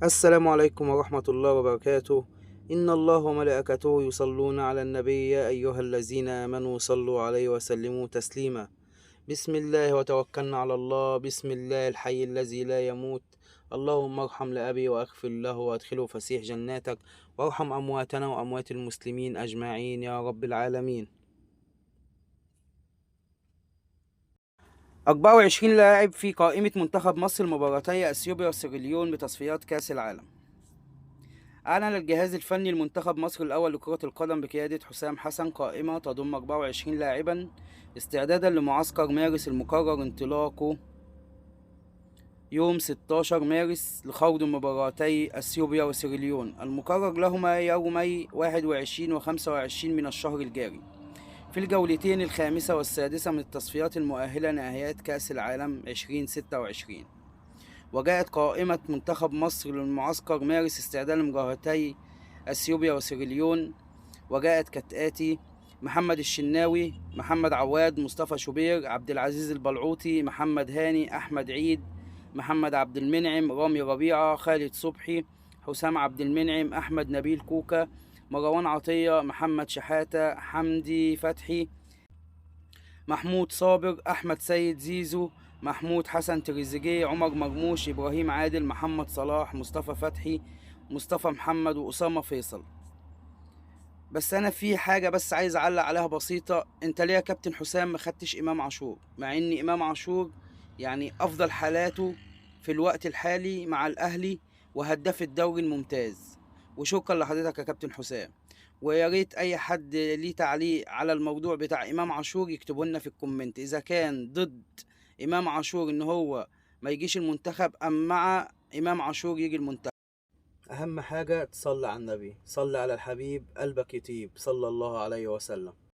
السلام عليكم ورحمة الله وبركاته. إن الله وملائكته يصلون على النبي يا أيها الذين آمنوا صلوا عليه وسلموا تسليما. بسم الله وتوكلنا على الله، بسم الله الحي الذي لا يموت. اللهم ارحم لأبي وأغفر له وأدخله فسيح جناتك، وارحم أمواتنا وأموات المسلمين أجمعين يا رب العالمين. 24 لاعب في قائمة منتخب مصر مباراتي أثيوبيا وسيراليون بتصفيات كأس العالم. أعلن الجهاز الفني لمنتخب مصر الأول لكرة القدم بقيادة حسام حسن قائمة تضم 24 لاعبا استعدادا لمعسكر مارس المقرر انطلاقه يوم 16 مارس لخوض مباراتي أثيوبيا وسيراليون المقرر لهما يومي 21 و 25 من الشهر الجاري في الجولتين الخامسة والسادسة من التصفيات المؤهلة نهائيات كأس العالم 2026. وجاءت قائمة منتخب مصر للمعسكر مارس استعداد لمباراتي أثيوبيا وسيراليون، وجاءت كالآتي: محمد الشناوي، محمد عواد، مصطفى شوبير، عبد العزيز البلعوطي، محمد هاني، أحمد عيد، محمد عبد المنعم، رامي ربيعة، خالد صبحي، حسام عبد المنعم، أحمد نبيل كوكا، مروان عطية، محمد شحاتة، حمدي فتحي، محمود صابر، أحمد سيد زيزو، محمود حسن تريزيجيه، عمر مرموش، إبراهيم عادل، محمد صلاح، مصطفى فتحي، مصطفى محمد، وأسامة فيصل. بس أنا في حاجة بس عايز أعلق عليها بسيطة، أنت ليه يا كابتن حسام ما خدتش إمام عاشور؟ مع إن إمام عاشور يعني أفضل حالاته في الوقت الحالي مع الأهلي وهداف الدوري الممتاز. وشكرا لحضرتك يا كابتن حسام. ويا ريت اي حد ليه تعليق على الموضوع بتاع امام عاشور يكتبوا لنا في الكومنت اذا كان ضد امام عاشور ان هو ما يجيش المنتخب ام مع امام عاشور يجي المنتخب. اهم حاجة تصلي على النبي، صلي على الحبيب قلبك يطيب صلى الله عليه وسلم.